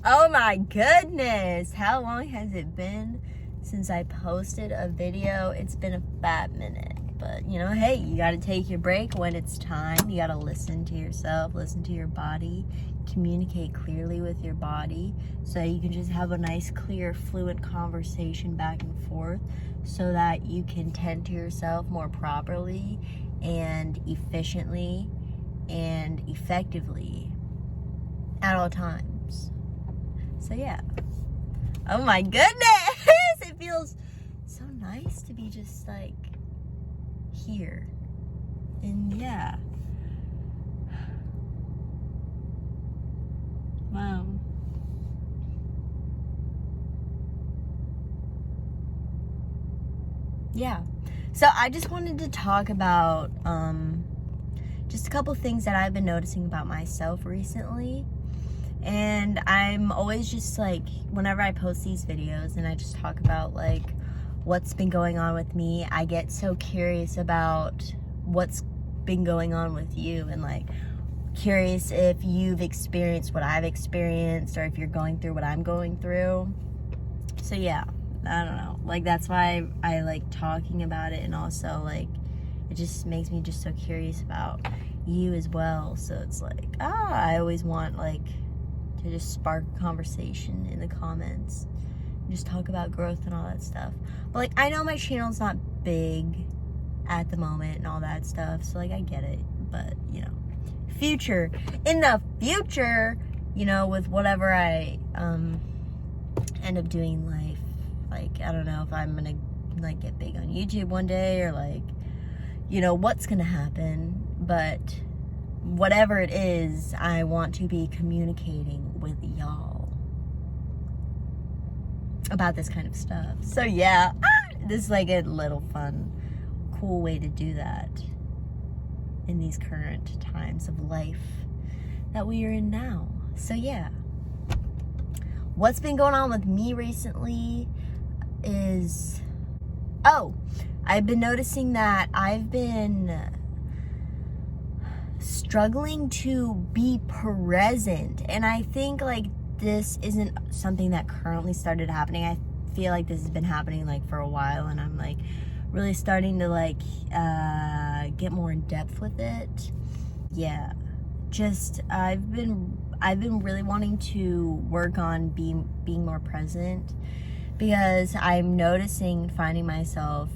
Oh my goodness, how long has it been since I posted a video? It's been a fat minute, but you know, hey, you gotta take your break when it's time. You gotta listen to yourself, listen to your body, communicate clearly with your body so that you can just have a nice, clear, fluent conversation back and forth so that you can tend to yourself more properly and efficiently and effectively at all times. So yeah. Oh my goodness! It feels so nice to be just like here. And yeah. Wow. Yeah. So I just wanted to talk about just a couple things that I've been noticing about myself recently. And I'm always just like, whenever I post these videos and I just talk about like what's been going on with me, I get so curious about what's been going on with you, and like curious if you've experienced what I've experienced or if you're going through what I'm going through. So yeah, I don't know, like that's why I like talking about it, and also like it just makes me just so curious about you as well. So it's like, I always want like to just spark a conversation in the comments and just talk about growth and all that stuff. But like, I know my channel's not big at the moment and all that stuff, so like I get it, but you know, in the future, you know, with whatever I end up doing in life, like I don't know if I'm gonna like get big on YouTube one day, or like, you know, what's gonna happen, but whatever it is, I want to be communicating with y'all about this kind of stuff. So yeah, this is like a little fun, cool way to do that in these current times of life that we are in now. So yeah, what's been going on with me recently is, I've been noticing that I've been struggling to be present, and I think like this isn't something that currently started happening. I feel like this has been happening like for a while, and I'm like really starting to like get more in depth with it. Yeah, just I've been really wanting to work on being more present, because I'm noticing, finding myself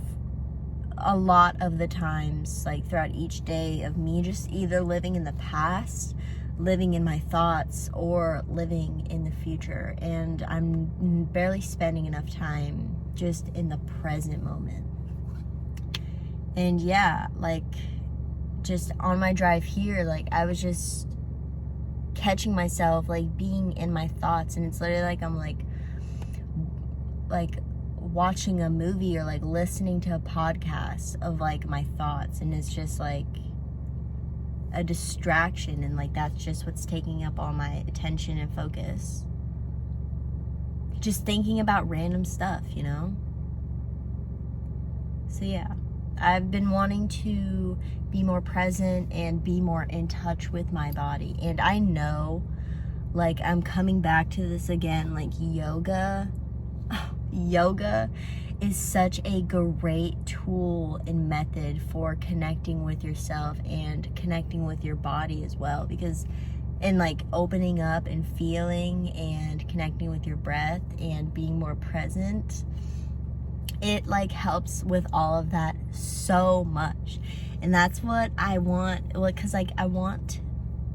a lot of the times, like throughout each day, of me just either living in the past, living in my thoughts, or living in the future, and I'm barely spending enough time just in the present moment. And yeah, like just on my drive here, like I was just catching myself like being in my thoughts, and it's literally like I'm like watching a movie or like listening to a podcast of like my thoughts, and it's just like a distraction, and like that's just what's taking up all my attention and focus, just thinking about random stuff, you know. So yeah, I've been wanting to be more present and be more in touch with my body, and I know like I'm coming back to this again, like yoga is such a great tool and method for connecting with yourself and connecting with your body as well, because in like opening up and feeling and connecting with your breath and being more present, it like helps with all of that so much. And that's what I want, because like I want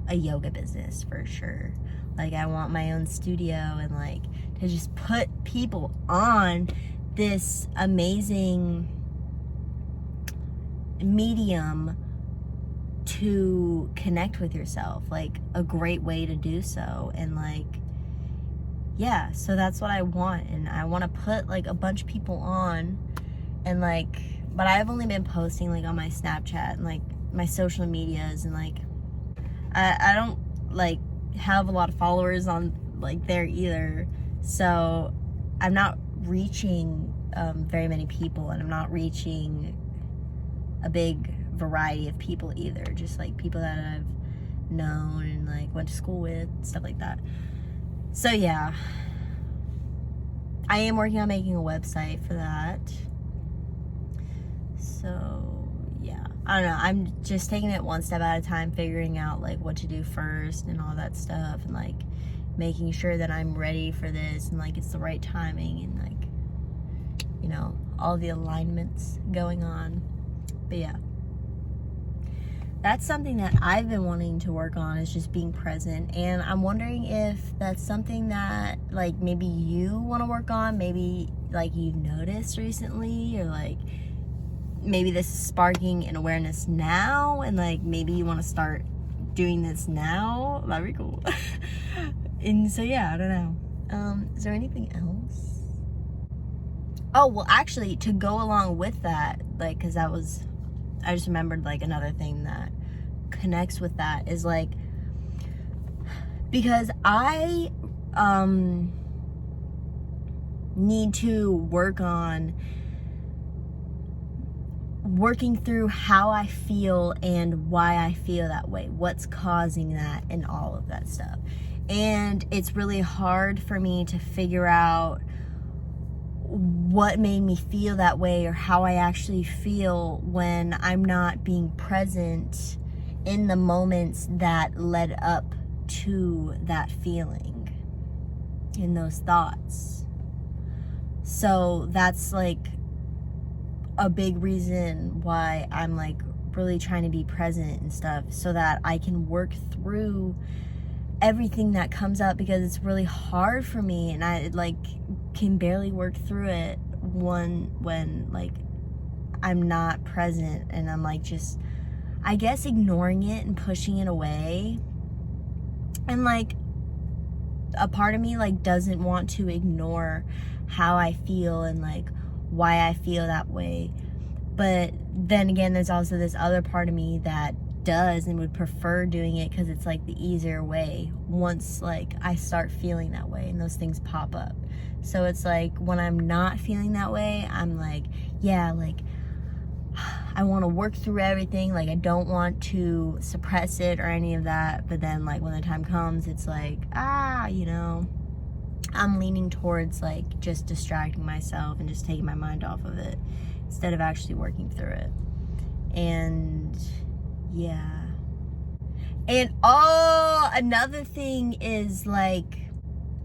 a yoga business for sure. Like I want my own studio, and like to just put people on this amazing medium to connect with yourself, like a great way to do so. And like, yeah, so that's what I want. And I want to put like a bunch of people on, and like, but I've only been posting like on my Snapchat and like my social medias, and like I don't like have a lot of followers on like there either, so I'm not reaching very many people, and I'm not reaching a big variety of people either, just like people that I've known and like went to school with, stuff like that. So yeah, I am working on making a website for that. So yeah, I don't know, I'm just taking it one step at a time, figuring out like what to do first and all that stuff, and like making sure that I'm ready for this and like it's the right timing, and like, you know, all the alignments going on. But yeah, that's something that I've been wanting to work on, is just being present. And I'm wondering if that's something that like maybe you want to work on, maybe like you've noticed recently, or like maybe this is sparking an awareness now, and like maybe you want to start doing this now. That'd be cool. And so yeah, I don't know. Is there anything else? Oh, well, actually, to go along with that, like, because that was, I just remembered like another thing that connects with that is like, because I need to work on working through how I feel and why I feel that way, what's causing that, and all of that stuff. And it's really hard for me to figure out what made me feel that way, or how I actually feel, when I'm not being present in the moments that led up to that feeling, in those thoughts. So that's like a big reason why I'm like really trying to be present and stuff, so that I can work through everything that comes up, because it's really hard for me, and I like can barely work through it when like I'm not present, and I'm like just, I guess, ignoring it and pushing it away. And like a part of me like doesn't want to ignore how I feel and like why I feel that way. But then again, there's also this other part of me that does and would prefer doing it, because it's like the easier way once like I start feeling that way and those things pop up. So it's like when I'm not feeling that way, I'm like, yeah, like I want to work through everything, like I don't want to suppress it or any of that. But then like when the time comes, it's like, you know, I'm leaning towards like just distracting myself and just taking my mind off of it instead of actually working through it. And yeah. And another thing is like,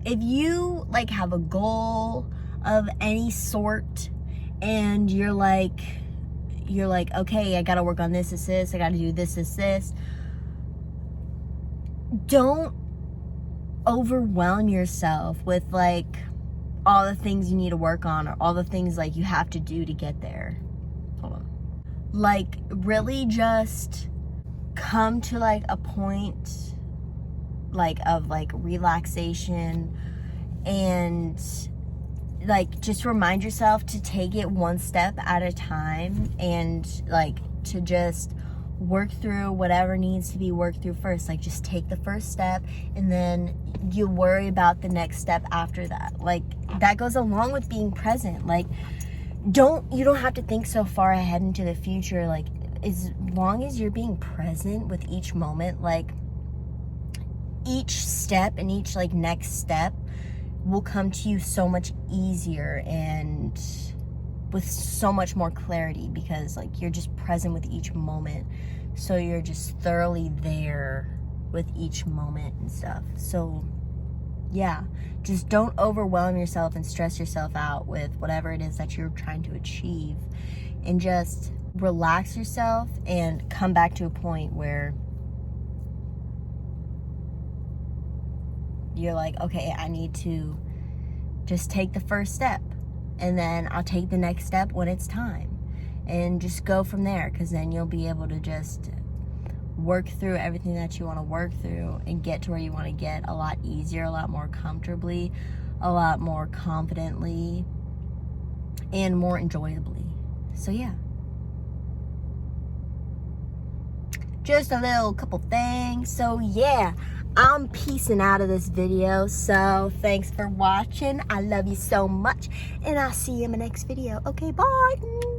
if you like have a goal of any sort and you're like, okay, I gotta work on this, I gotta do this, don't overwhelm yourself with like all the things you need to work on, or all the things like you have to do to get there. Hold on. Like really just come to like a point like of like relaxation, and like just remind yourself to take it one step at a time, and like to just work through whatever needs to be worked through first. Like just take the first step, and then you worry about the next step after that. Like that goes along with being present. Like you don't have to think so far ahead into the future. Like as long as you're being present with each moment, like each step and each like next step will come to you so much easier and with so much more clarity, because like you're just present with each moment. So you're just thoroughly there with each moment and stuff. So yeah, just don't overwhelm yourself and stress yourself out with whatever it is that you're trying to achieve, and just relax yourself and come back to a point where you're like, okay, I need to just take the first step, and then I'll take the next step when it's time, and just go from there, because then you'll be able to just work through everything that you want to work through and get to where you want to get a lot easier, a lot more comfortably, a lot more confidently, and more enjoyably. So yeah, just a little couple things. So yeah, I'm peacing out of this video. So thanks for watching. I love you so much, and I'll see you in my next video. Okay, bye.